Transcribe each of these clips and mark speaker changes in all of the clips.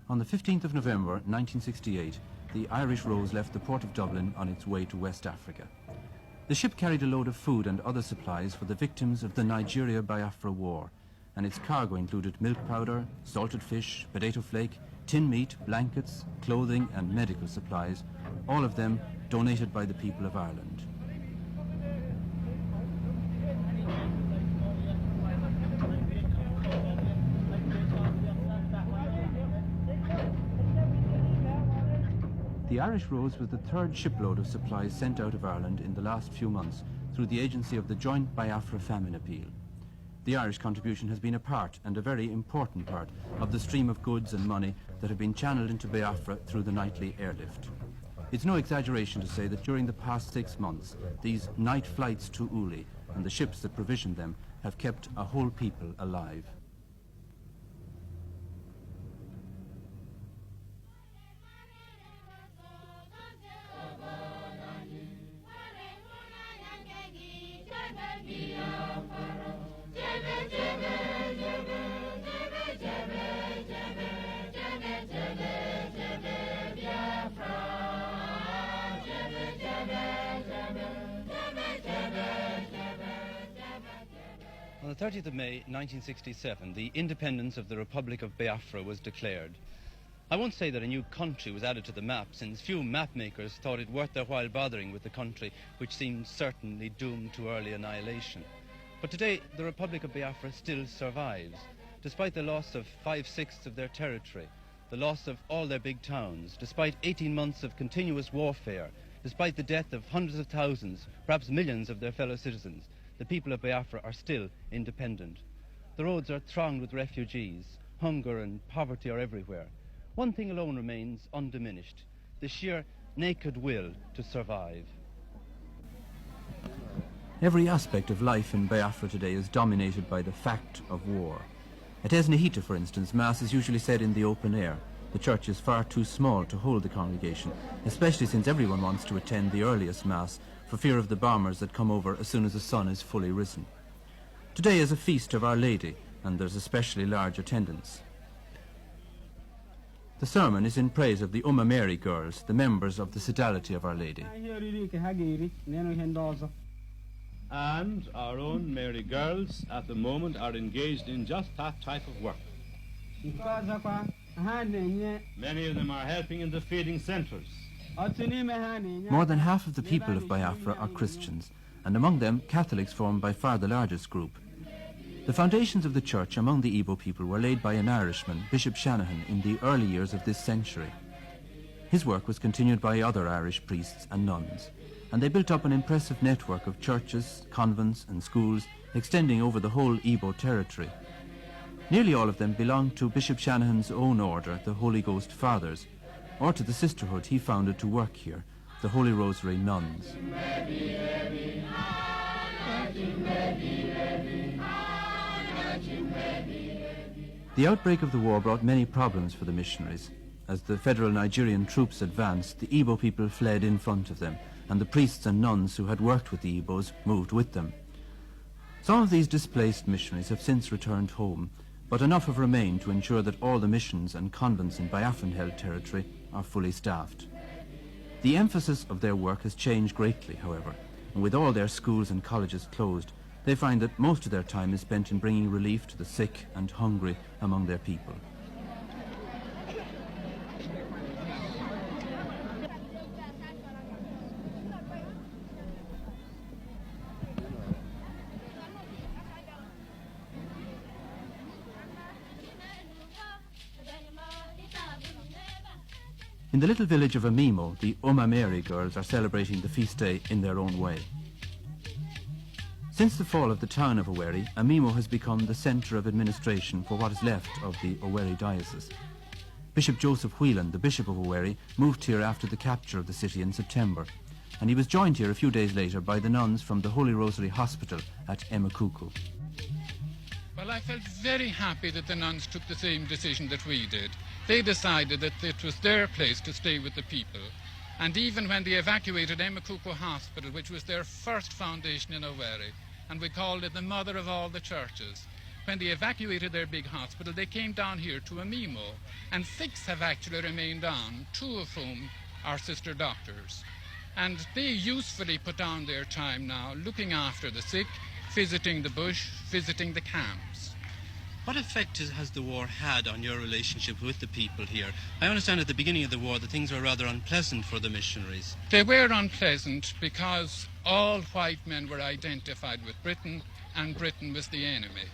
Speaker 1: On the 15th of November 1968, the Irish Rose left the port of Dublin on its way to West Africa. The ship carried a load of food and other supplies for the victims of the Nigeria-Biafra war, and its cargo included milk powder, salted fish, potato flake, tin meat, blankets, clothing and medical supplies, all of them donated by the people of Ireland. The Irish Rose was the third shipload of supplies sent out of Ireland in the last few months through the agency of the joint Biafra famine appeal. The Irish contribution has been a part, and a very important part, of the stream of goods and money that have been channeled into Biafra through the nightly airlift. It's no exaggeration to say that during the past 6 months, these night flights to Uli and the ships that provisioned them have kept a whole people alive. On the 30th of May 1967, the independence of the Republic of Biafra was declared. I won't say that a new country was added to the map, since few map makers thought it worth their while bothering with the country which seemed certainly doomed to early annihilation. But today, the Republic of Biafra still survives, despite the loss of 5/6 of their territory, the loss of all their big towns, despite 18 months of continuous warfare, despite the death of hundreds of thousands, perhaps millions of their fellow citizens. The people of Biafra are still independent. The roads are thronged with refugees. Hunger and poverty are everywhere. One thing alone remains undiminished: the sheer naked will to survive. Every aspect of life in Biafra today is dominated by the fact of war. At Esnehita, for instance, Mass is usually said in the open air. The church is far too small to hold the congregation, especially since everyone wants to attend the earliest Mass for fear of the bombers that come over as soon as the sun is fully risen. Today is a feast of Our Lady, and there's especially large attendance. The sermon is in praise of the Mary girls, the members of the Sodality of Our Lady.
Speaker 2: And our own Mary girls at the moment are engaged in just that type of work. Many of them are helping in the feeding centres.
Speaker 1: More than half of the people of Biafra are Christians, and among them Catholics form by far the largest group. The foundations of the church among the Igbo people were laid by an Irishman, Bishop Shanahan, in the early years of this century. His work was continued by other Irish priests and nuns, and they built up an impressive network of churches, convents and schools extending over the whole Igbo territory. Nearly all of them belonged to Bishop Shanahan's own order, the Holy Ghost Fathers, or to the sisterhood he founded to work here, the Holy Rosary Nuns. The outbreak of the war brought many problems for the missionaries. As the federal Nigerian troops advanced, the Igbo people fled in front of them, and the priests and nuns who had worked with the Igbos moved with them. Some of these displaced missionaries have since returned home, but enough have remained to ensure that all the missions and convents in Biafran-held territory are fully staffed. The emphasis of their work has changed greatly, however, and with all their schools and colleges closed, they find that most of their time is spent in bringing relief to the sick and hungry among their people. In the little village of Amimo, the Mary girls are celebrating the feast day in their own way. Since the fall of the town of Owerri, Amimo has become the centre of administration for what is left of the Owerri diocese. Bishop Joseph Whelan, the Bishop of Owerri, moved here after the capture of the city in September, and he was joined here a few days later by the nuns from the Holy Rosary Hospital at Emekuku.
Speaker 3: Well, I felt very happy that the nuns took the same decision that we did. They decided that it was their place to stay with the people. And even when they evacuated Emekuku Hospital, which was their first foundation in Owerri, and we called it the mother of all the churches, when they evacuated their big hospital, they came down here to Amimo, and 6 have actually remained on, 2 of whom are sister doctors. And they usefully put down their time now looking after the sick, visiting the bush, visiting the camps.
Speaker 1: What effect has the war had on your relationship with the people here? I understand at the beginning of the war that things were rather unpleasant for the missionaries.
Speaker 3: They were unpleasant because all white men were identified with Britain, and Britain was the enemy.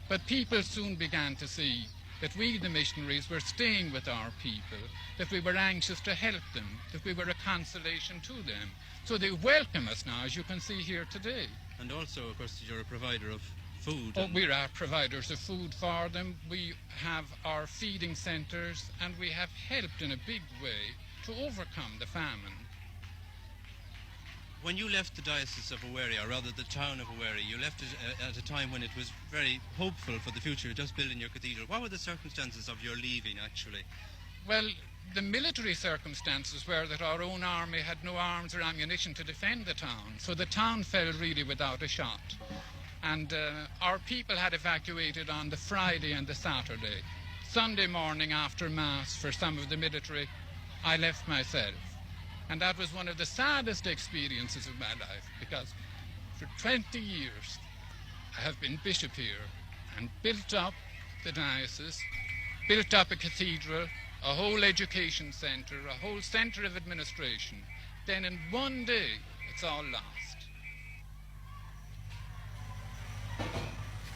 Speaker 3: But people soon began to see that we, the missionaries, were staying with our people, that we were anxious to help them, that we were a consolation to them. So they welcome us now, as you can see here today.
Speaker 1: And also, of course, you're a provider of food.
Speaker 3: Oh, we're our providers of food for them. We have our feeding centres, and we have helped in a big way to overcome the famine.
Speaker 1: When you left the Diocese of Owerri, or rather the town of Owerri, you left it at a time when it was very hopeful for the future, just building your cathedral. What were the circumstances of your leaving, actually?
Speaker 3: Well, the military circumstances were that our own army had no arms or ammunition to defend the town, so the town fell really without a shot. And our people had evacuated on the Friday and the Saturday. Sunday morning after Mass for some of the military, I left myself. And that was one of the saddest experiences of my life, because for 20 years I have been bishop here and built up the diocese, built up a cathedral, a whole education centre, a whole centre of administration. Then in one day, it's all lost.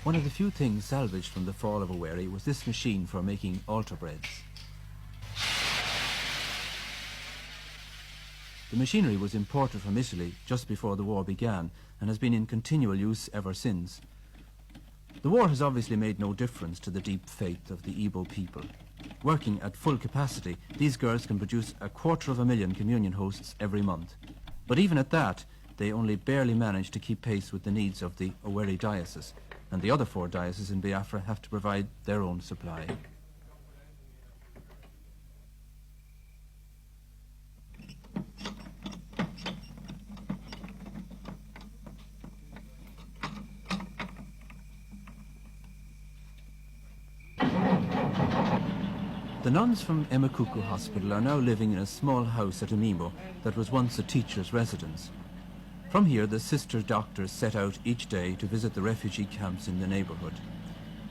Speaker 4: One of the few things salvaged from the fall of Owerri was this machine for making altar breads. The machinery was imported from Italy just before the war began and has been in continual use ever since. The war has obviously made no difference to the deep faith of the Igbo people. Working at full capacity, these girls can produce 250,000 communion hosts every month. But even at that, they only barely manage to keep pace with the needs of the Owerri diocese, and the other 4 dioceses in Biafra have to provide their own supply. The nuns from Emakuku Hospital are now living in a small house at Amimo that was once a teacher's residence. From here, the sister doctors set out each day to visit the refugee camps in the neighbourhood.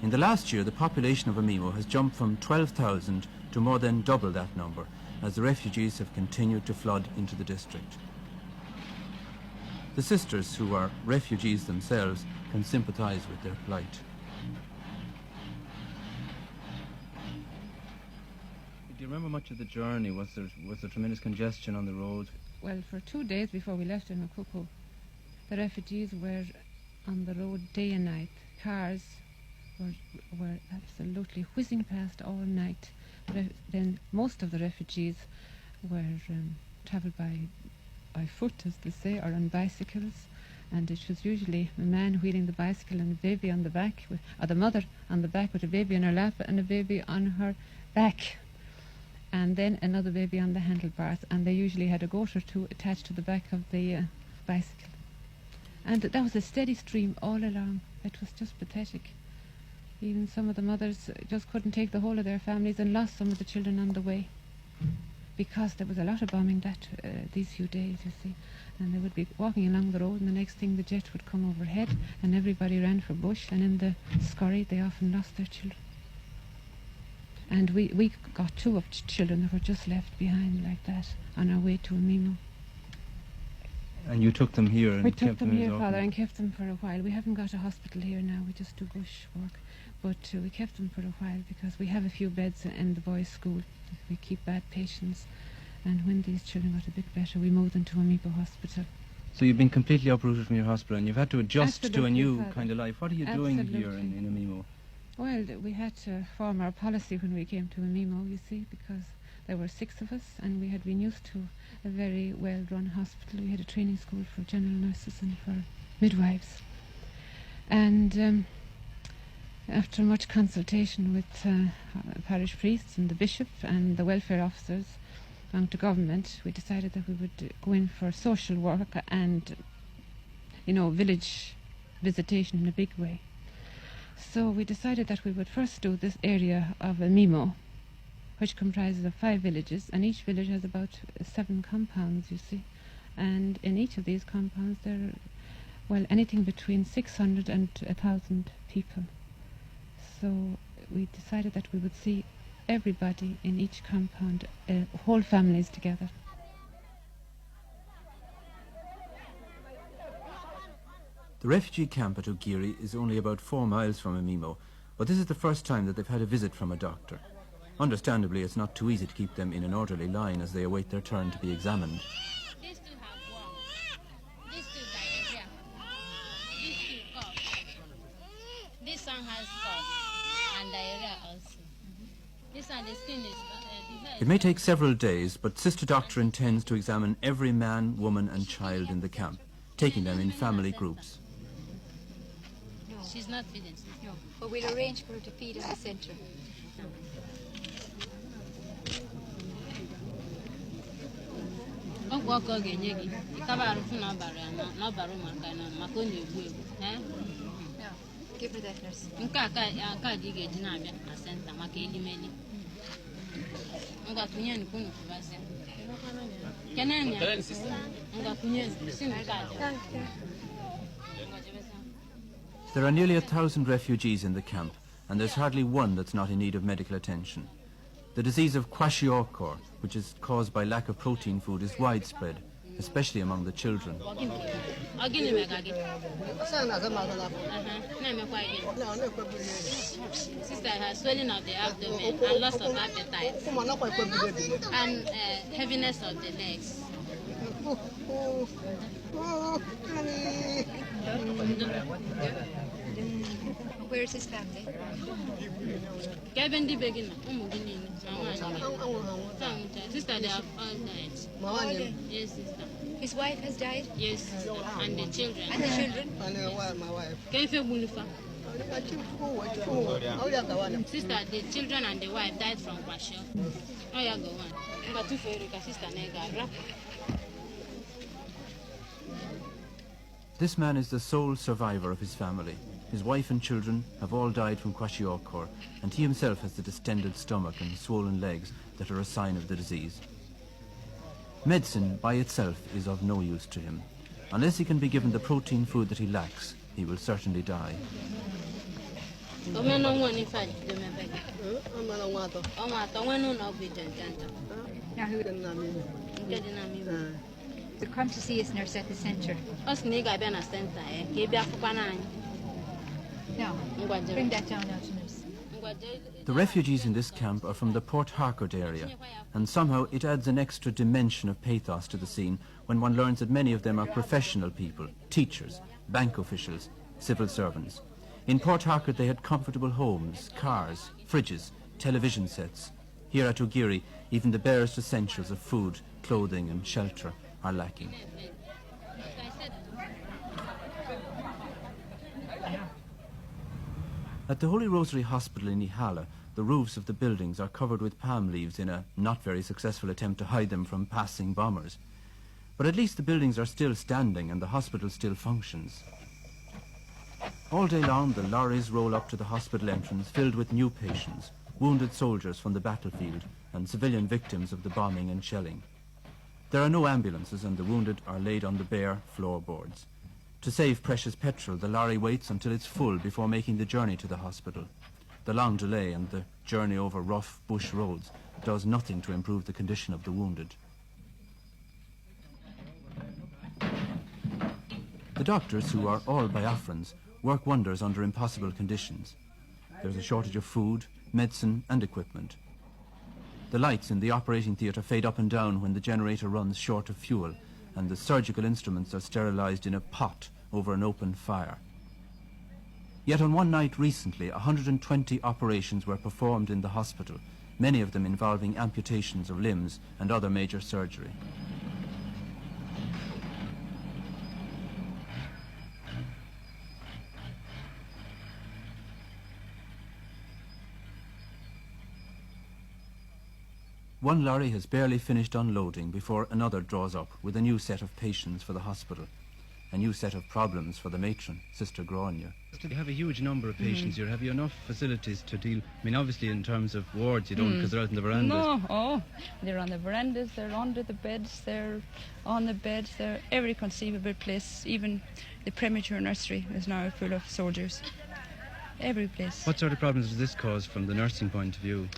Speaker 4: In the last year, the population of Amimo has jumped from 12,000 to more than double that number, as the refugees have continued to flood into the district. The sisters, who are refugees themselves, can sympathise with their plight. Do you remember much of the journey? Was there tremendous congestion on the road?
Speaker 5: Well, for 2 days before we left in Makuku, the refugees were on the road day and night. Cars were absolutely whizzing past all night. Then most of the refugees were travelled by foot, as they say, or on bicycles. And it was usually a man wheeling the bicycle and a baby on the back, or the mother on the back with a baby on her lap and a baby on her back. And then another baby on the handlebars, and they usually had a goat or 2 attached to the back of the bicycle. And that was a steady stream all along. It was just pathetic. Even some of the mothers just couldn't take the whole of their families and lost some of the children on the way, because there was a lot of bombing these few days, you see. And they would be walking along the road, and the next thing the jet would come overhead, and everybody ran for bush, and in the scurry they often lost their children. And we got 2 of children that were just left behind like that on our way to Amimo.
Speaker 4: And you took them here and
Speaker 5: we
Speaker 4: kept
Speaker 5: took them here,
Speaker 4: as
Speaker 5: Father, and kept them for a while. We haven't got a hospital here now, we just do bush work. But we kept them for a while because we have a few beds in the boys' school. We keep bad patients. And when these children got a bit better, we moved them to Amimo Hospital.
Speaker 4: So you've been completely uprooted from your hospital and you've had to adjust to a
Speaker 5: Absolutely,
Speaker 4: new
Speaker 5: Father.
Speaker 4: kind of life. What are you doing here in Amimo?
Speaker 5: Well, we had to form our policy when we came to Amimo, you see, because there were 6 of us and we had been used to a very well-run hospital. We had a training school for general nurses and for midwives. And after much consultation with parish priests and the bishop and the welfare officers belonging to government, we decided that we would go in for social work and, village visitation in a big way. So we decided that we would first do this area of Mimo, which comprises of 5 villages, and each village has about 7 compounds, you see. And in each of these compounds there are, well, anything between 600 and 1,000 people. So we decided that we would see everybody in each compound, whole families together.
Speaker 4: The refugee camp at Ugiri is only about 4 miles from Amimo, but this is the first time that they've had a visit from a doctor. Understandably, it's not too easy to keep them in an orderly line as they await their turn to be examined.
Speaker 6: These two have one. These two diarrhea. These two cough. This one has cough and diarrhea also. This one, the skin is...
Speaker 4: It may take several days, but Sister Doctor intends to examine every man, woman and child in the camp, taking them in family groups.
Speaker 6: She's not feeding.
Speaker 7: No, but we'll arrange for her to feed in the centre. Give her that nurse.
Speaker 4: There are nearly 1,000 refugees in the camp, and there's hardly one that's not in need of medical attention. The disease of kwashiorkor, which is caused by lack of protein food, is widespread, especially among the children.
Speaker 6: Sister has swelling of the abdomen and loss of appetite and heaviness of the legs.
Speaker 7: Where is his family?
Speaker 6: Sister, they have all died. Yes, sister.
Speaker 7: His wife has died?
Speaker 6: Yes, sister. And the children.
Speaker 7: And the children?
Speaker 6: Sister, the children and the wife died from kwashiorkor. Oh, yeah, go on. Sister,
Speaker 4: This man is the sole survivor of his family. His wife and children have all died from kwashiorkor, and he himself has the distended stomach and swollen legs that are a sign of the disease. Medicine by itself is of no use to him. Unless he can be given the protein food that he lacks, he will certainly die.
Speaker 7: So come to see his nurse at the centre. No, bring that down now to nurse.
Speaker 4: The refugees in this camp are from the Port Harcourt area, and somehow it adds an extra dimension of pathos to the scene when one learns that many of them are professional people, teachers, bank officials, civil servants. In Port Harcourt they had comfortable homes, cars, fridges, television sets. Here at Ugiri, even the barest essentials of food, clothing and shelter are lacking. At the Holy Rosary Hospital in Ihala, the roofs of the buildings are covered with palm leaves in a not very successful attempt to hide them from passing bombers. But at least the buildings are still standing and the hospital still functions. All day long, the lorries roll up to the hospital entrance filled with new patients, wounded soldiers from the battlefield and civilian victims of the bombing and shelling. There are no ambulances and the wounded are laid on the bare floorboards. To save precious petrol, the lorry waits until it's full before making the journey to the hospital. The long delay and the journey over rough bush roads does nothing to improve the condition of the wounded. The doctors, who are all Biafrans, work wonders under impossible conditions. There's a shortage of food, medicine and equipment. The lights in the operating theatre fade up and down when the generator runs short of fuel, and the surgical instruments are sterilized in a pot over an open fire. Yet on one night recently, 120 operations were performed in the hospital, many of them involving amputations of limbs and other major surgery. One lorry has barely finished unloading before another draws up with a new set of patients for the hospital. a new set of problems for the matron, Sister Grania.
Speaker 1: You have a huge number of patients here. Have you enough facilities to deal? I mean, obviously in terms of wards you don't, because they're out in the verandas.
Speaker 8: No, they're on the verandas, they're under the beds, they're on the beds, they're every conceivable place. Even the premature nursery is now full of soldiers. Every place.
Speaker 1: What sort of problems does this cause from the nursing point of view?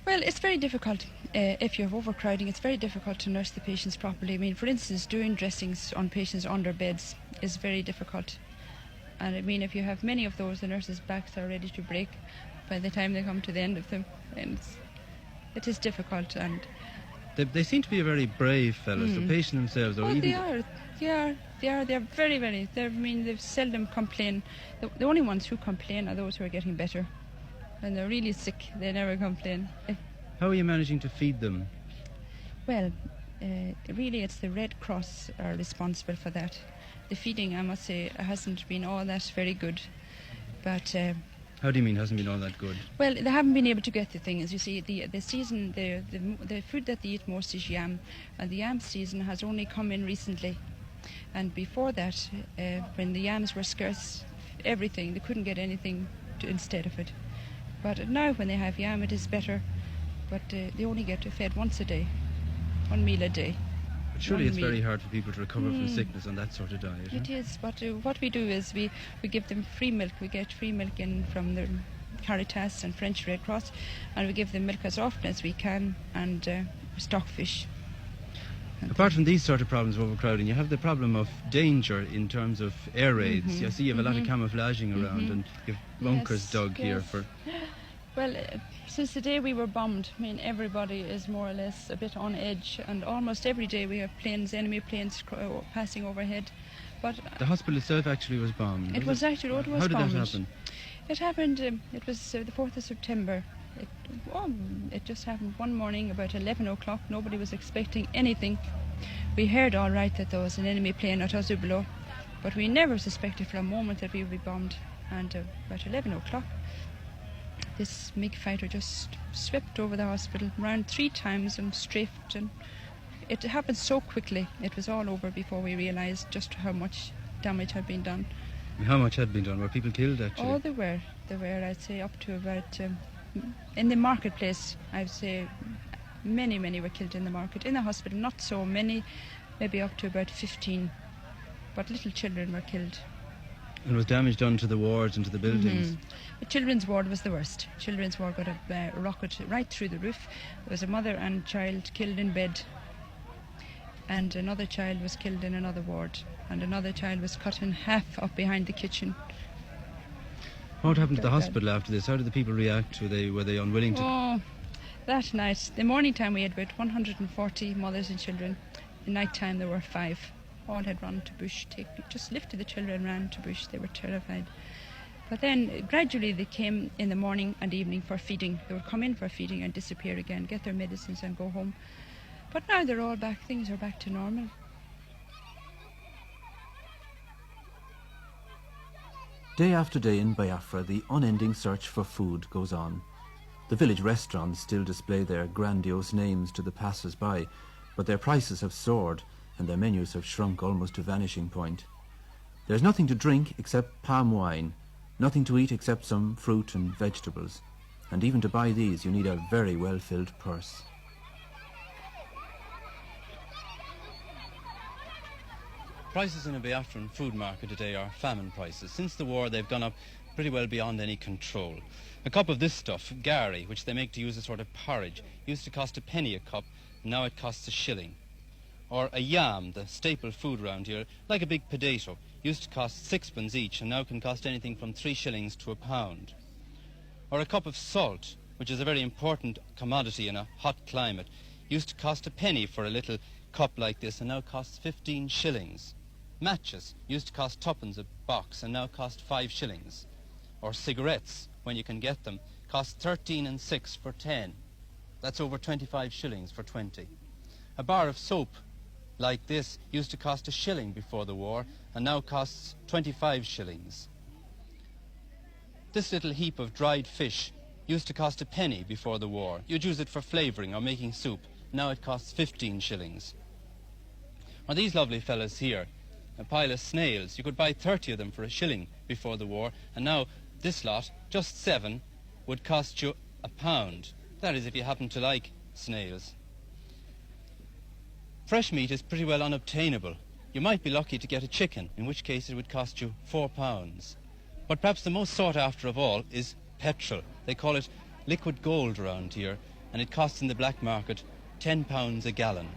Speaker 8: Well, it's very difficult. If you have overcrowding, it's very difficult to nurse the patients properly. I mean, for instance, doing dressings on patients under beds is very difficult. And I mean, if you have many of those, the nurses' backs are ready to break by the time they come to the end of them. And it is difficult. And
Speaker 1: They seem to be a very brave fellows. The patients themselves, though.
Speaker 8: they are. They're very, very. They seldom complain. The only ones who complain are those who are getting better. When they're really sick, they never complain.
Speaker 1: How are you managing to feed them?
Speaker 8: Well, really it's the Red Cross are responsible for that. The feeding, I must say, hasn't been all that very good. But
Speaker 1: how do you mean hasn't been all that good?
Speaker 8: well, they haven't been able to get the thing. As you see, the season, the food that they eat most is yam, and the yam season has only come in recently. And before that, when the yams were scarce, everything, they couldn't get anything instead of it. But now when they have yam, it is better. But they only get fed once a day, one meal a day.
Speaker 1: But surely it's very hard for people to recover from sickness on that sort of diet.
Speaker 8: It is, but what we do is we give them free milk. We get free milk in from the Caritas and French Red Cross, and we give them milk as often as we can, and stockfish.
Speaker 1: Apart from these sort of problems of overcrowding, you have the problem of danger in terms of air raids. You see you have a lot of camouflaging around, and you have bunkers dug here for...
Speaker 8: Well, since the day we were bombed, I mean, everybody is more or less a bit on edge, and almost every day we have planes, enemy planes passing overhead. But
Speaker 1: the hospital itself actually was bombed.
Speaker 8: It was actually, it was
Speaker 1: bombed. How did that happen?
Speaker 8: It happened, it was the 4th of September. It just happened one morning about 11 o'clock. Nobody was expecting anything. We heard all right that there was an enemy plane at us below, but we never suspected for a moment that we would be bombed. And about 11 o'clock, this MiG fighter just swept over the hospital, round 3 times and strafed, and it happened so quickly. It was all over before we realised just how much damage had been done.
Speaker 1: How much had been done? Were people killed actually?
Speaker 8: Oh, there were. I'd say up to about in the marketplace, I'd say many were killed in the market. In the hospital, not so many, maybe up to about 15. But little children were killed.
Speaker 1: And was damage done to the wards and to the buildings?
Speaker 8: The children's ward was the worst. Children's ward got a rocket right through the roof. There was a mother and child killed in bed. And another child was killed in another ward. And another child was cut in half up behind the kitchen.
Speaker 1: What happened to the hospital after this? How did the people react? Were they unwilling to...
Speaker 8: Oh, that night, the morning time we had about 140 mothers and children. The night time there were 5. All had run to bush, just lifted the children and ran to bush. They were terrified. But then gradually they came in the morning and evening for feeding. They would come in for feeding and disappear again, get their medicines and go home. But now they're all back, things are back to normal.
Speaker 4: Day after day in Biafra, the unending search for food goes on. The village restaurants still display their grandiose names to the passers-by, but their prices have soared and their menus have shrunk almost to vanishing point. There's nothing to drink except palm wine, nothing to eat except some fruit and vegetables, and even to buy these you need a very well-filled purse.
Speaker 1: Prices in a Biafran food market today are famine prices. Since the war, they've gone up pretty well beyond any control. A cup of this stuff, gari, which they make to use a sort of porridge, used to cost a penny a cup, and now it costs a shilling. Or a yam, the staple food round here, like a big potato, used to cost 6pence each, and now can cost anything from 3 shillings to £1. Or a cup of salt, which is a very important commodity in a hot climate, used to cost a penny for a little cup like this, and now costs 15 shillings. Matches used to cost 2pence a box and now cost 5 shillings. Or cigarettes, when you can get them, cost 13 and 6 for 10. That's over 25 shillings for 20. A bar of soap like this used to cost a shilling before the war and now costs 25 shillings. This little heap of dried fish used to cost a penny before the war. You'd use it for flavouring or making soup. Now it costs 15 shillings. Or these lovely fellas here, a pile of snails. You could buy 30 of them for a shilling before the war, and now this lot, just 7, would cost you £1. That is, if you happen to like snails. Fresh meat is pretty well unobtainable. You might be lucky to get a chicken, in which case it would cost you £4. But perhaps the most sought after of all is petrol. They call it liquid gold around here, and it costs in the black market £10 a gallon.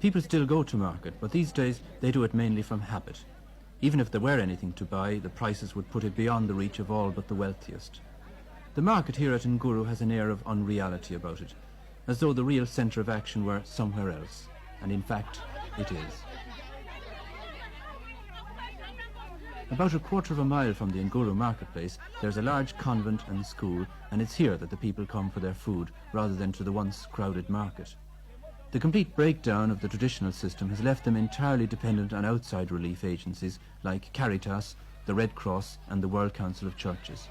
Speaker 4: People still go to market, but these days they do it mainly from habit. Even if there were anything to buy, the prices would put it beyond the reach of all but the wealthiest. The market here at Nguru has an air of unreality about it, as though the real centre of action were somewhere else, and in fact it is. About a quarter of a mile from the Nguru marketplace there's a large convent and school, and it's here that the people come for their food rather than to the once crowded market. The complete breakdown of the traditional system has left them entirely dependent on outside relief agencies like Caritas, the Red Cross and the World Council of Churches.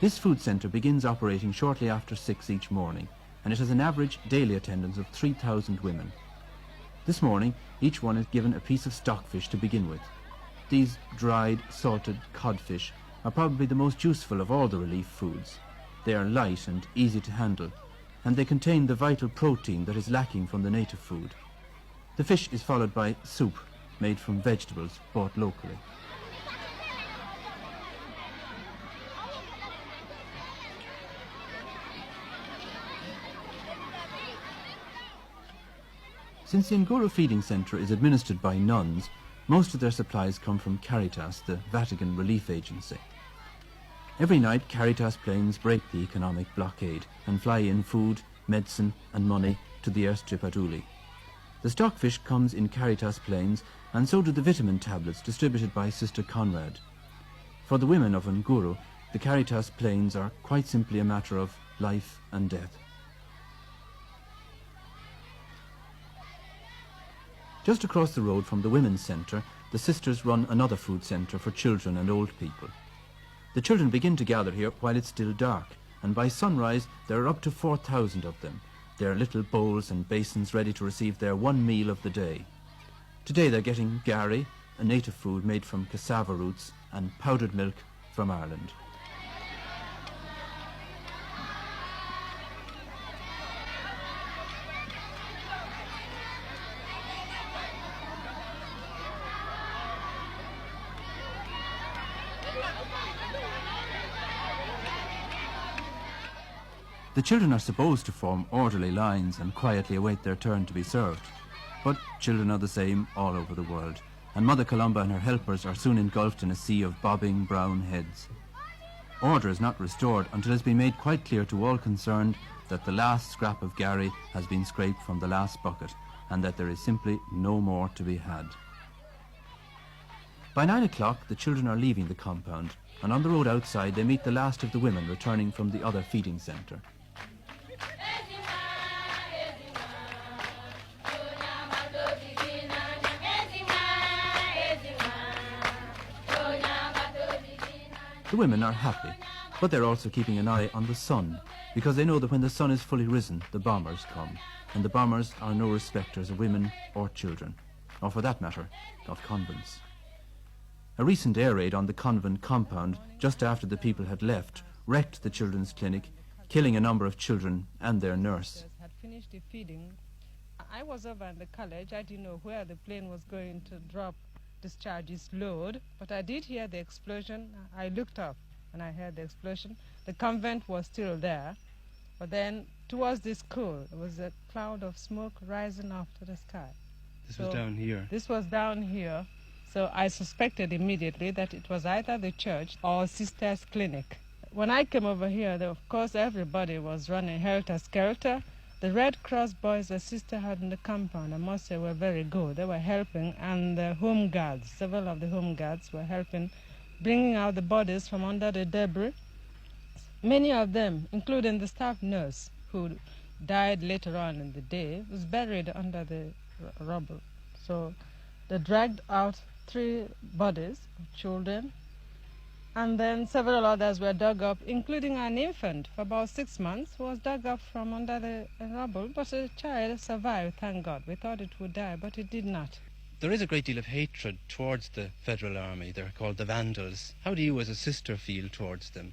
Speaker 4: This food centre begins operating shortly after 6 each morning, and it has an average daily attendance of 3,000 women. This morning, each one is given a piece of stockfish to begin with. These dried, salted codfish are probably the most useful of all the relief foods. They are light and easy to handle, and they contain the vital protein that is lacking from the native food. The fish is followed by soup, made from vegetables bought locally. Since the Nguru Feeding Centre is administered by nuns, most of their supplies come from Caritas, the Vatican relief agency. Every night, Caritas planes break the economic blockade and fly in food, medicine and money to the airstrip at Uli. The stockfish comes in Caritas planes, and so do the vitamin tablets distributed by Sister Conrad. For the women of Nguru, the Caritas planes are quite simply a matter of life and death. Just across the road from the Women's Centre, the sisters run another food centre for children and old people. The children begin to gather here while it's still dark, and by sunrise there are up to 4,000 of them, their little bowls and basins ready to receive their one meal of the day. Today they're getting gari, a native food made from cassava roots, and powdered milk from Ireland. The children are supposed to form orderly lines and quietly await their turn to be served. But children are the same all over the world, and Mother Columba and her helpers are soon engulfed in a sea of bobbing brown heads. Order is not restored until it has been made quite clear to all concerned that the last scrap of gari has been scraped from the last bucket, and that there is simply no more to be had. By 9 o'clock, the children are leaving the compound, and on the road outside they meet the last of the women returning from the other feeding centre. The women are happy, but they're also keeping an eye on the sun, because they know that when the sun is fully risen, the bombers come, and the bombers are no respecters of women or children, or for that matter, of convents. A recent air raid on the convent compound, just after the people had left, wrecked the children's clinic, killing a number of children and their nurse.
Speaker 9: Had finished the feeding. I was over in the college. I didn't know where the plane was going to drop discharge its load, but I did hear the explosion. I looked up and I heard the explosion. The convent was still there, but then towards the school there was a cloud of smoke rising up to the sky.
Speaker 1: This was down here.
Speaker 9: This was down here, so I suspected immediately that it was either the church or sister's clinic. When I came over here, of course everybody was running helter-skelter. The Red Cross boys the sister had in the compound, I must say, were very good. They were helping, and the home guards, several of the home guards were helping, bringing out the bodies from under the debris. Many of them, including the staff nurse, who died later on in the day, was buried under the rubble. So they dragged out 3 bodies of children, And then several others were dug up, including an infant for about 6 months who was dug up from under the rubble. But the child survived, thank God. We thought it would die, but it did not.
Speaker 1: There is a great deal of hatred towards the Federal Army. They're called the Vandals. How do you as a sister feel towards them?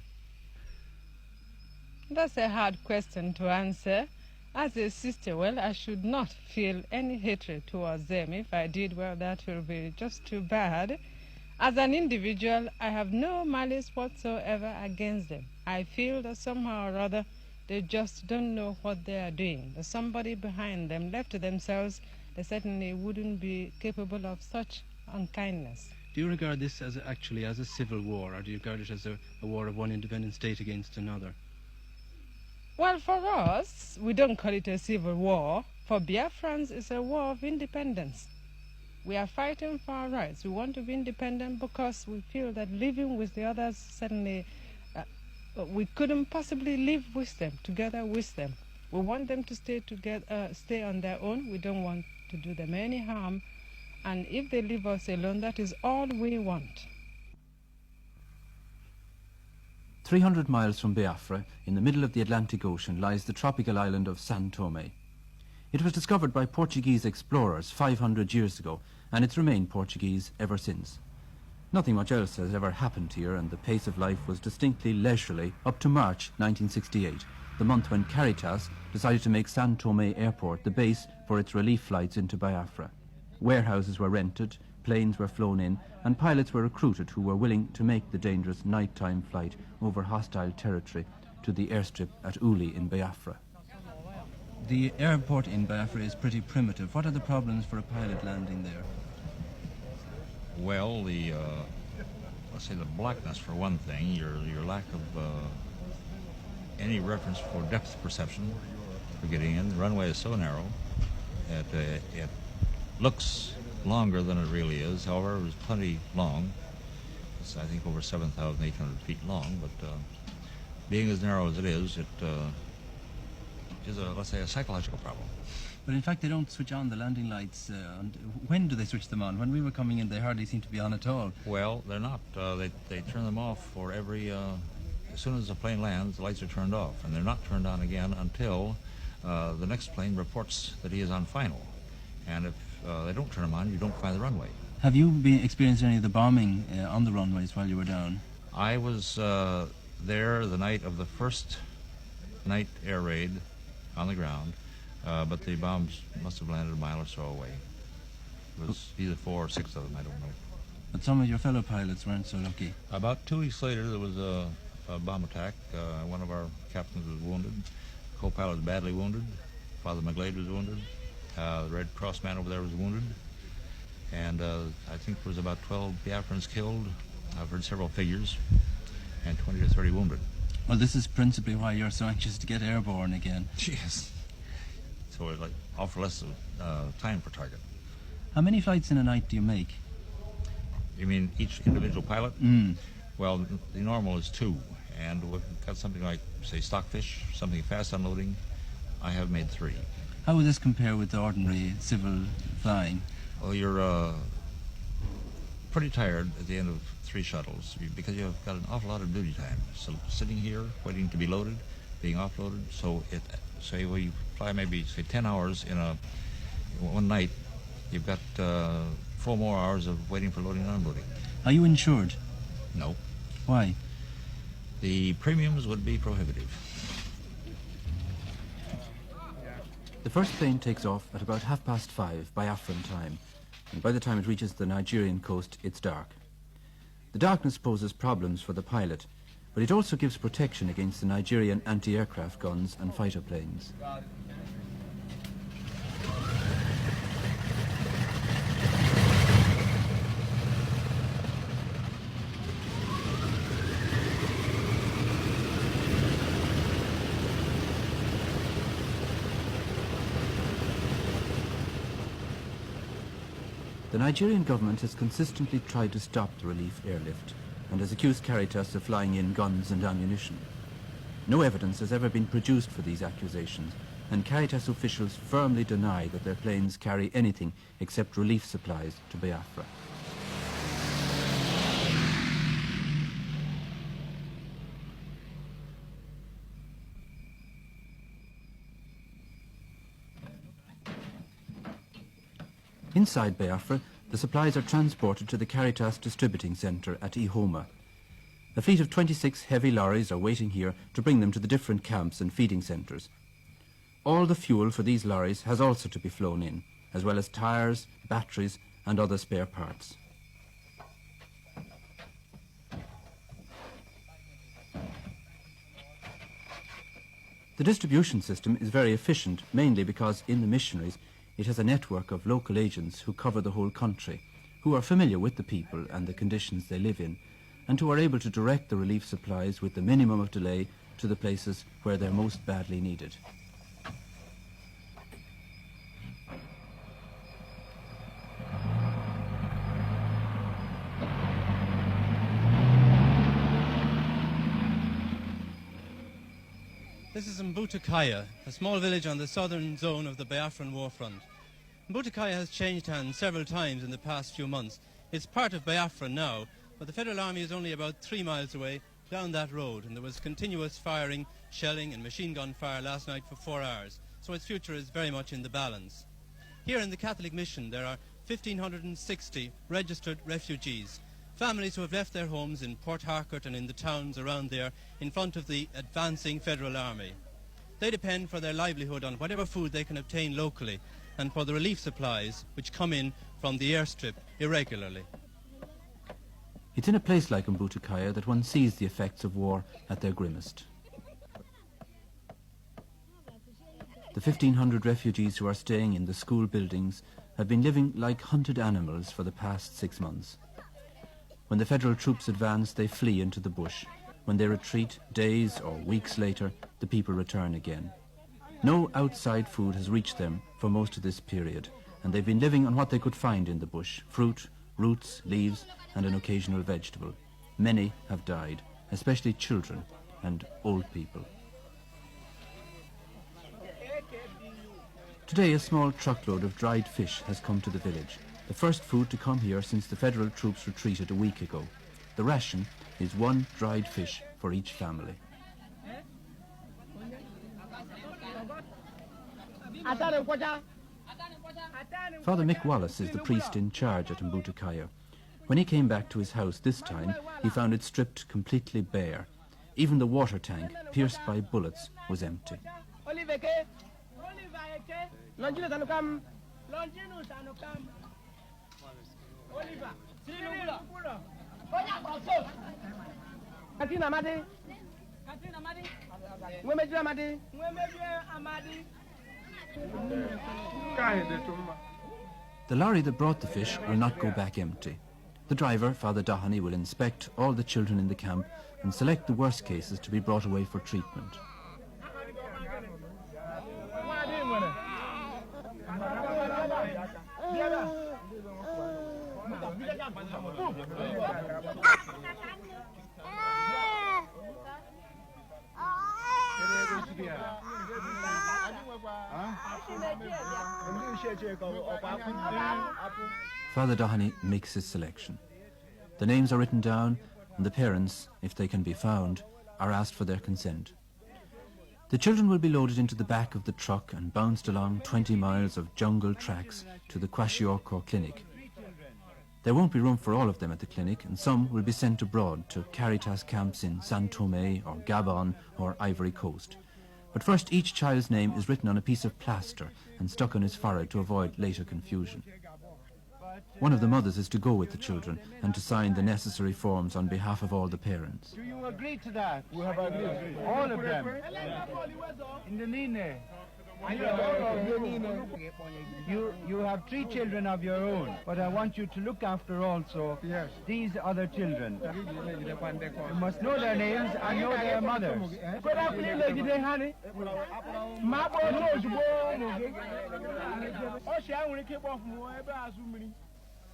Speaker 9: That's a hard question to answer. As a sister, well, I should not feel any hatred towards them. If I did, well, that will be just too bad. As an individual, I have no malice whatsoever against them. I feel that somehow or other they just don't know what they are doing. There's somebody behind them. Left to themselves, they certainly wouldn't be capable of such unkindness.
Speaker 1: Do you regard this as actually as a civil war, or do you regard it as a war of one independent state against another?
Speaker 9: Well, for us, we don't call it a civil war. For Biafrans, it's a war of independence. We are fighting for our rights. We want to be independent because we feel that living with the others, certainly, we couldn't possibly live with them, together with them. We want them to stay together, stay on their own. We don't want to do them any harm. And if they leave us alone, that is all we want.
Speaker 4: 300 miles from Biafra, in the middle of the Atlantic Ocean, lies the tropical island of São Tomé. It was discovered by Portuguese explorers 500 years ago, and it's remained Portuguese ever since. Nothing much else has ever happened here, and the pace of life was distinctly leisurely up to March 1968, the month when Caritas decided to make São Tomé Airport the base for its relief flights into Biafra. Warehouses were rented, planes were flown in, and pilots were recruited who were willing to make the dangerous nighttime flight over hostile territory to the airstrip at Uli in Biafra.
Speaker 1: The airport in Biafra is pretty primitive. What are the problems for a pilot landing there?
Speaker 10: Well, let's say the blackness for one thing, your lack of any reference for depth perception for getting in. The runway is so narrow that it looks longer than it really is. However, it was plenty long. It's, I think, over 7,800 feet long, but being as narrow as it is let's say, a psychological problem.
Speaker 1: But in fact, they don't switch on the landing lights. When do they switch them on? When we were coming in, they hardly seemed to be on at all.
Speaker 10: Well, they're not. They turn them off for every... as soon as the plane lands, the lights are turned off, and they're not turned on again until the next plane reports that he is on final. And if they don't turn them on, you don't fly the runway.
Speaker 1: Have you experienced any of the bombing on the runways while you were down?
Speaker 10: I was there the night of the first night air raid on the ground, but the bombs must have landed a mile or so away. It was either 4 or 6 of them, I don't know.
Speaker 1: But some of your fellow pilots weren't so lucky.
Speaker 10: About 2 weeks later, there was a bomb attack. One of our captains was wounded. Co-pilot was badly wounded. Father McGlade was wounded. The Red Cross man over there was wounded. And I think there was about 12 Biafrans killed. I've heard several figures. And 20 to 30 wounded.
Speaker 1: Well, this is principally why you're so anxious to get airborne again.
Speaker 10: Yes. So it offer less time for target.
Speaker 1: How many flights in a night do you make?
Speaker 10: You mean each individual pilot?
Speaker 1: Mm.
Speaker 10: Well, the normal is 2. And we've got something like, say, stockfish, something fast unloading. I have made 3.
Speaker 1: How would this compare with the ordinary civil flying?
Speaker 10: Well, you're pretty tired at the end of 3 shuttles because you've got an awful lot of duty time. So sitting here, waiting to be loaded, being offloaded. So say well, you fly maybe say 10 hours in one night. You've got 4 more hours of waiting for loading and unloading.
Speaker 1: Are you insured?
Speaker 10: No.
Speaker 1: Why?
Speaker 10: The premiums would be prohibitive.
Speaker 4: The first plane takes off at about 5:30 Biafran time, and by the time it reaches the Nigerian coast, it's dark. The darkness poses problems for the pilot, but it also gives protection against the Nigerian anti-aircraft guns and fighter planes. The Nigerian government has consistently tried to stop the relief airlift and has accused Caritas of flying in guns and ammunition. No evidence has ever been produced for these accusations, and Caritas officials firmly deny that their planes carry anything except relief supplies to Biafra. Inside Biafra, the supplies are transported to the Caritas Distributing Centre at Ihoma. A fleet of 26 heavy lorries are waiting here to bring them to the different camps and feeding centres. All the fuel for these lorries has also to be flown in, as well as tyres, batteries and other spare parts. The distribution system is very efficient, mainly because in the missionaries it has a network of local agents who cover the whole country, who are familiar with the people and the conditions they live in, and who are able to direct the relief supplies with the minimum of delay to the places where they're most badly needed.
Speaker 1: This is Mbutakaya, a small village on the southern zone of the Biafran war front. Mbutakaya has changed hands several times in the past few months. It's part of Biafra now, but the Federal Army is only about 3 miles away down that road, and there was continuous firing, shelling and machine gun fire last night for 4 hours, so its future is very much in the balance. Here in the Catholic Mission there are 1,560 registered refugees, families who have left their homes in Port Harcourt and in the towns around there in front of the advancing Federal Army. They depend for their livelihood on whatever food they can obtain locally and for the relief supplies which come in from the airstrip irregularly.
Speaker 4: It's in a place like Mbutakaya that one sees the effects of war at their grimmest. The 1,500 refugees who are staying in the school buildings have been living like hunted animals for the past 6 months. When the federal troops advance, they flee into the bush. When they retreat, days or weeks later, the people return again. No outside food has reached them for most of this period, and they've been living on what they could find in the bush: fruit, roots, leaves, and an occasional vegetable. Many have died, especially children and old people. Today, a small truckload of dried fish has come to the village, the first food to come here since the federal troops retreated a week ago. The ration is 1 dried fish for each family. Father Mick Wallace is the priest in charge at Mbutakaya. When he came back to his house this time, he found it stripped completely bare. Even the water tank, pierced by bullets, was empty. The lorry that brought the fish will not go back empty. The driver, Father Doheny, will inspect all the children in the camp and select the worst cases to be brought away for treatment. Father Doheny makes his selection. The names are written down, and the parents, if they can be found, are asked for their consent. The children will be loaded into the back of the truck and bounced along 20 miles of jungle tracks to the Kwashiorkor clinic. There won't be room for all of them at the clinic, and some will be sent abroad to Caritas camps in San Tome or Gabon or Ivory Coast. But first, each child's name is written on a piece of plaster and stuck on his forehead to avoid later confusion. One of the mothers is to go with the children and to sign the necessary forms on behalf of all the parents.
Speaker 11: Do you agree to that? We have agreed. All of them. In the Nine. You have 3 children of your own, but I want you to look after also these other children. You must know their names and know their mothers.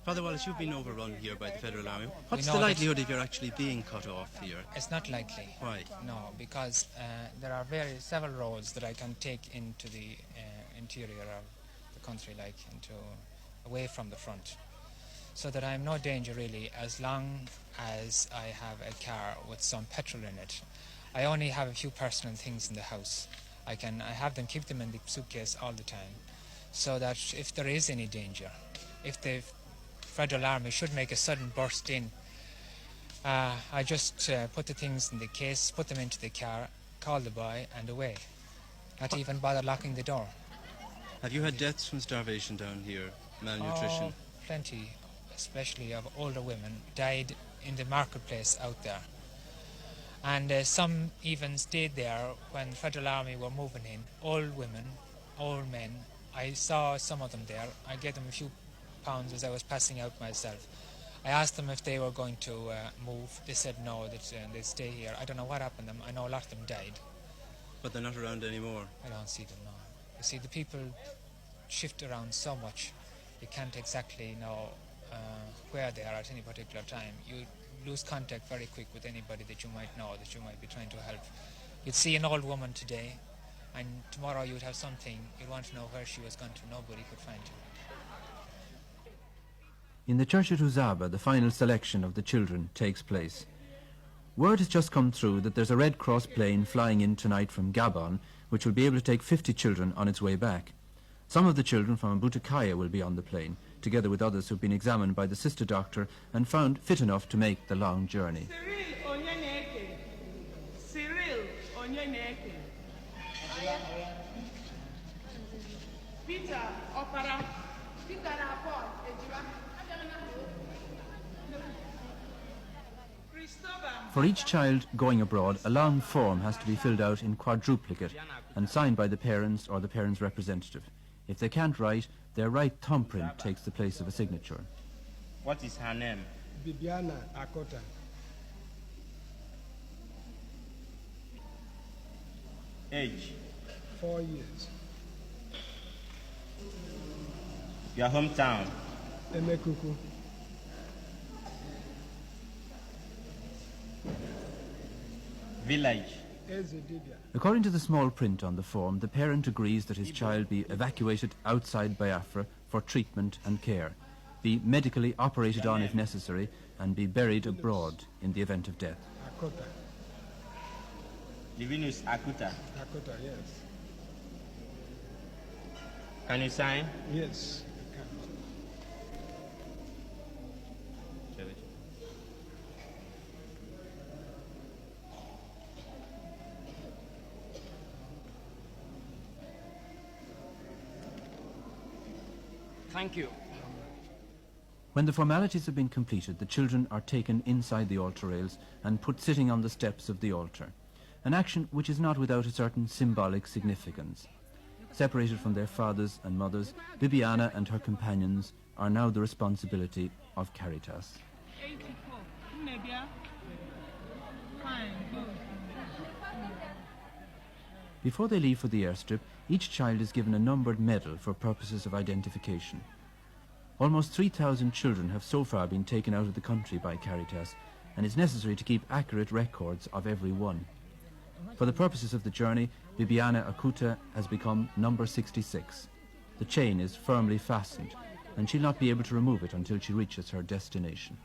Speaker 1: Father Wallace, you've been overrun here by the Federal Army. What's the likelihood of you're actually being cut off here?
Speaker 12: It's not likely.
Speaker 1: Why?
Speaker 12: No, because there are several roads that I can take into the interior of the country, like away from the front, so that I'm no danger really, as long as I have a car with some petrol in it. I only have a few personal things in the house. I have them, keep them in the suitcase all the time, so that if there is any danger, if the Federal Army should make a sudden burst in, I just put the things in the case, put them into the car, call the boy, and away. Not even bother locking the door.
Speaker 1: Have you had deaths from starvation down here, malnutrition?
Speaker 12: Oh, plenty, especially of older women, died in the marketplace out there. And some even stayed there when the Federal Army were moving in. Old women, old men. I saw some of them there. I gave them a few pounds as I was passing out myself. I asked them if they were going to move. They said no, that they'd stay here. I don't know what happened to them. I know a lot of them died.
Speaker 1: But they're not around anymore?
Speaker 12: I don't see them now. You see, the people shift around so much, you can't exactly know where they are at any particular time. You lose contact very quick with anybody that you might know, that you might be trying to help. You'd see an old woman today, and tomorrow you'd have something, you'd want to know where she was gone to, nobody could find her.
Speaker 4: In the church at Uzaba, the final selection of the children takes place. Word has just come through that there's a Red Cross plane flying in tonight from Gabon, which will be able to take 50 children on its way back. Some of the children from Butakaya will be on the plane, together with others who've been examined by the sister doctor and found fit enough to make the long journey. For each child going abroad, a long form has to be filled out in quadruplicate and signed by the parents or the parents' representative. If they can't write, their right thumbprint takes the place of a signature.
Speaker 11: What is her name?
Speaker 13: Bibiana Akota.
Speaker 11: Age?
Speaker 13: 4 years.
Speaker 11: Your hometown?
Speaker 13: Emekuku.
Speaker 11: Village?
Speaker 4: According to the small print on the form, the parent agrees that his child be evacuated outside Biafra for treatment and care, be medically operated on if necessary, and be buried abroad in the event of death.
Speaker 13: Akota.
Speaker 11: Livinus Akuta.
Speaker 13: Akota, yes.
Speaker 11: Can you sign?
Speaker 13: Yes.
Speaker 11: Thank you.
Speaker 4: When the formalities have been completed, the children are taken inside the altar rails and put sitting on the steps of the altar, an action which is not without a certain symbolic significance. Separated from their fathers and mothers, Bibiana and her companions are now the responsibility of Caritas. Before they leave for the airstrip, each child is given a numbered medal for purposes of identification. Almost 3,000 children have so far been taken out of the country by Caritas, and it's necessary to keep accurate records of every one. For the purposes of the journey, Bibiana Akuta has become number 66. The chain is firmly fastened, and she'll not be able to remove it until she reaches her destination.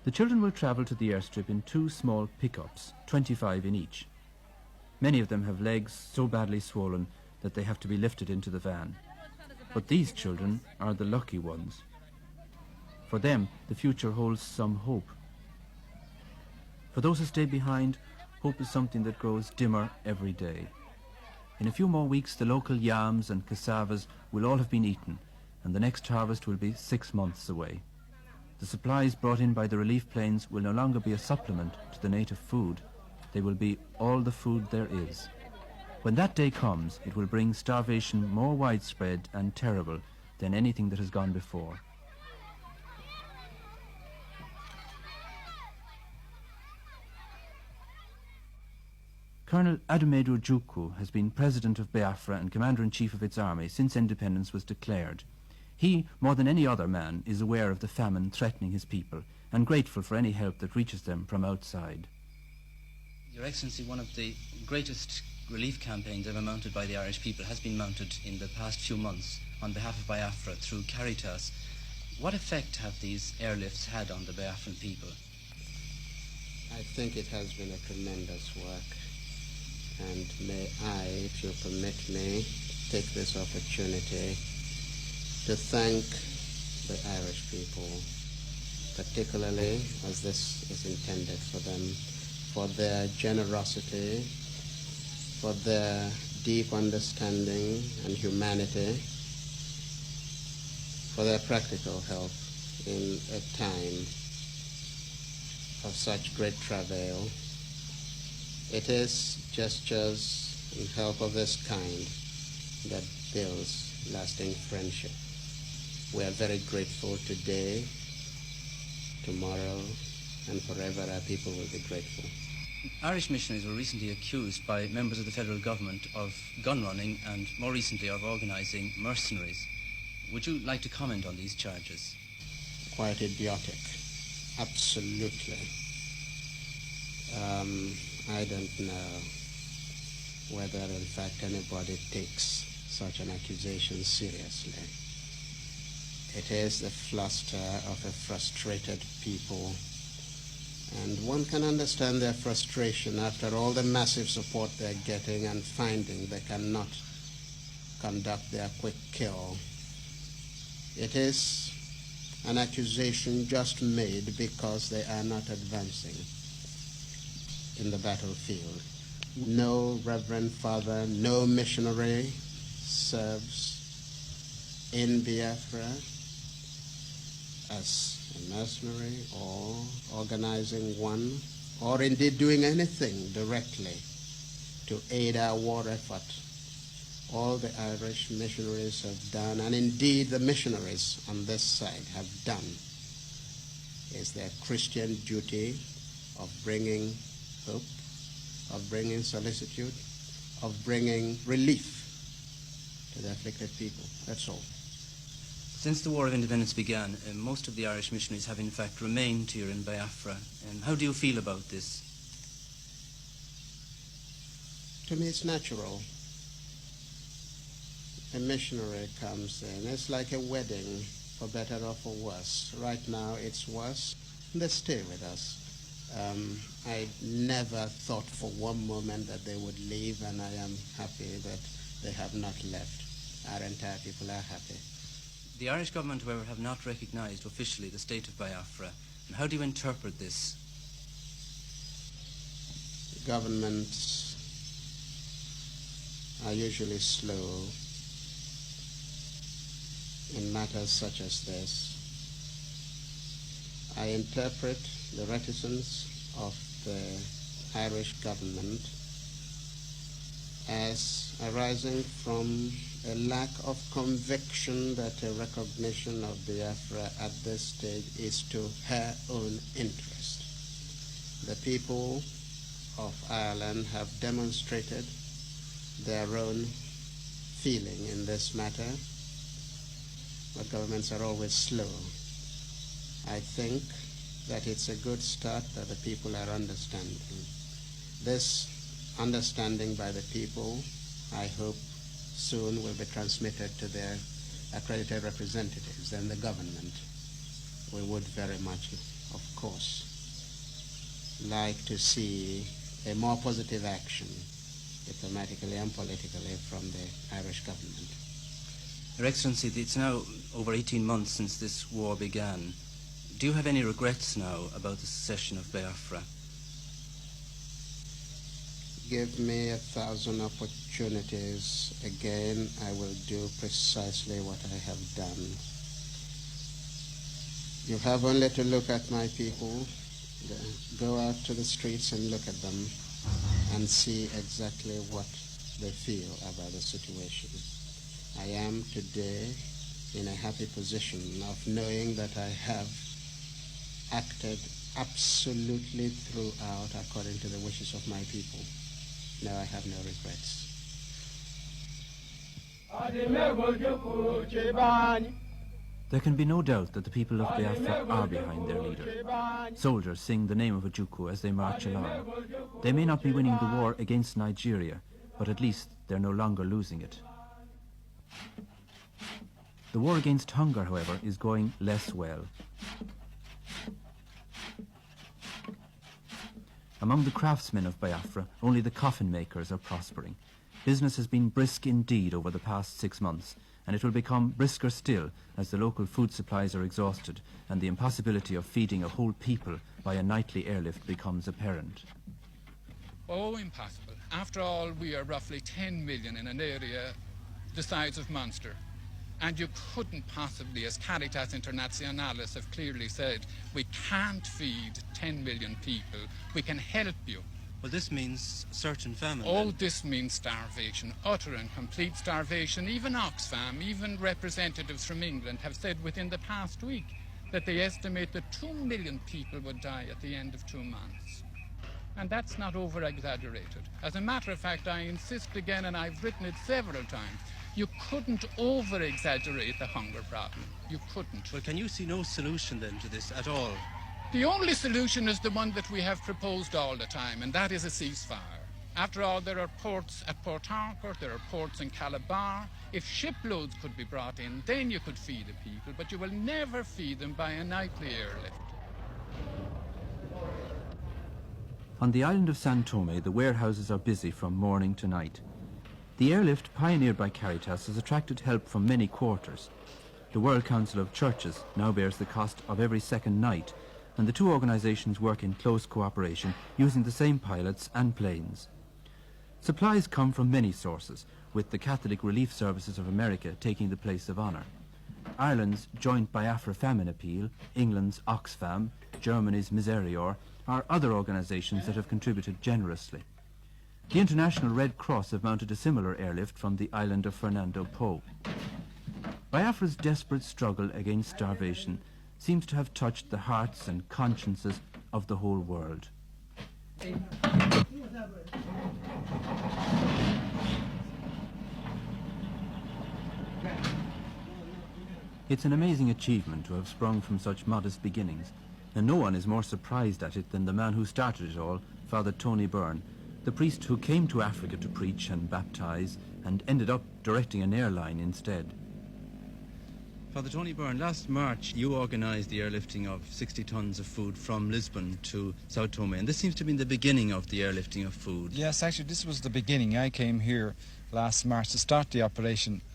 Speaker 4: The children will travel to the airstrip in 2 small pickups, 25 in each. Many of them have legs so badly swollen that they have to be lifted into the van. But these children are the lucky ones. For them, the future holds some hope. For those who stay behind, hope is something that grows dimmer every day. In a few more weeks, the local yams and cassavas will all have been eaten, and the next harvest will be 6 months away. The supplies brought in by the relief planes will no longer be a supplement to the native food. They will be all the food there is. When that day comes, it will bring starvation more widespread and terrible than anything that has gone before. Colonel Adumedu Ojukwu has been president of Biafra and commander-in-chief of its army since independence was declared. He, more than any other man, is aware of the famine threatening his people and grateful for any help that reaches them from outside.
Speaker 1: Your Excellency, one of the greatest relief campaigns ever mounted by the Irish people has been mounted in the past few months on behalf of Biafra through Caritas. What effect have these airlifts had on the Biafran people?
Speaker 14: I think it has been a tremendous work. and may I, if you permit me, take this opportunity to thank the Irish people, particularly as this is intended for them, for their generosity, for their deep understanding and humanity, for their practical help in a time of such great travail. It is gestures and help of this kind that builds lasting friendship. We are very grateful today, tomorrow, and forever our people will be grateful.
Speaker 4: Irish missionaries were recently accused by members of the federal government of gun running and more recently of organising mercenaries. Would you like to comment on these charges?
Speaker 14: Quite idiotic. Absolutely. I don't know whether in fact anybody takes such an accusation seriously. It is the fluster of a frustrated people, and one can understand their frustration after all the massive support they're getting and finding they cannot conduct their quick kill. It is an accusation just made because they are not advancing in the battlefield. No reverend father, no missionary serves in Biafra as a mercenary or organizing one, or indeed doing anything directly to aid our war effort. All the Irish missionaries have done, and indeed the missionaries on this side have done, is their Christian duty of bringing hope, of bringing solicitude, of bringing relief to the afflicted people. That's all.
Speaker 4: Since the War of Independence began, most of the Irish missionaries have in fact remained here in Biafra. How do you feel about this?
Speaker 14: To me it's natural. A missionary comes in. It's like a wedding, for better or for worse. Right now it's worse. They stay with us. I never thought for one moment that they would leave, and I am happy that they have not left. Our entire people are happy.
Speaker 4: The Irish government, however, have not recognised officially the state of Biafra. And how do you interpret this?
Speaker 14: Governments are usually slow in matters such as this. I interpret the reticence of the Irish government as arising from a lack of conviction that a recognition of Biafra at this stage is to her own interest. The people of Ireland have demonstrated their own feeling in this matter, but governments are always slow. I think that it's a good start that the people are understanding. This understanding by the people, I hope, soon will be transmitted to their accredited representatives and the government. We would very much, of course, like to see a more positive action, diplomatically and politically, from the Irish government.
Speaker 4: Your Excellency, it's now over 18 months since this war began. Do you have any regrets now about the secession of Biafra?
Speaker 14: Give me 1,000 opportunities again, I will do precisely what I have done. You have only to look at my people, go out to the streets and look at them and see exactly what they feel about the situation. I am today in a happy position of knowing that I have acted absolutely throughout according to the wishes of my people. No, I have no regrets.
Speaker 4: There can be no doubt that the people of Biafra are behind their leader. Soldiers sing the name of Ojukwu as they march along. They may not be winning the war against Nigeria, but at least they're no longer losing it. The war against hunger, however, is going less well. Among the craftsmen of Biafra, only the coffin makers are prospering. Business has been brisk indeed over the past 6 months, and it will become brisker still as the local food supplies are exhausted and the impossibility of feeding a whole people by a nightly airlift becomes apparent.
Speaker 3: Oh, impossible. After all, we are roughly 10 million in an area the size of Munster. And you couldn't possibly, as Caritas Internationalis have clearly said, we can't feed 10 million people. We can help you.
Speaker 1: Well, this means certain famine.
Speaker 3: All this means starvation, utter and complete starvation. Even Oxfam, even representatives from England have said within the past week that they estimate that 2 million people would die at the end of 2 months. And that's not over-exaggerated. As a matter of fact, I insist again, and I've written it several times, you couldn't over-exaggerate the hunger problem. You couldn't.
Speaker 1: Well, can you see no solution then to this at all?
Speaker 3: The only solution is the one that we have proposed all the time, and that is a ceasefire. After all, there are ports at Port Harcourt, there are ports in Calabar. If shiploads could be brought in, then you could feed the people, but you will never feed them by a nightly airlift.
Speaker 4: On the island of San Tome, the warehouses are busy from morning to night. The airlift pioneered by Caritas has attracted help from many quarters. The World Council of Churches now bears the cost of every second night, and the two organizations work in close cooperation using the same pilots and planes. Supplies come from many sources, with the Catholic Relief Services of America taking the place of honour. Ireland's joint Biafra famine appeal, England's Oxfam, Germany's Miserior are other organizations that have contributed generously. The International Red Cross have mounted a similar airlift from the island of Fernando Po. Biafra's desperate struggle against starvation seems to have touched the hearts and consciences of the whole world. It's an amazing achievement to have sprung from such modest beginnings, and no one is more surprised at it than the man who started it all, Father Tony Byrne, the priest who came to Africa to preach and baptize and ended up directing an airline instead.
Speaker 1: Father Tony Byrne, last March you organised the airlifting of 60 tons of food from Lisbon to Sao Tome, and this seems to have been the beginning of the airlifting of food.
Speaker 15: Yes, actually this was the beginning. I came here last March to start the operation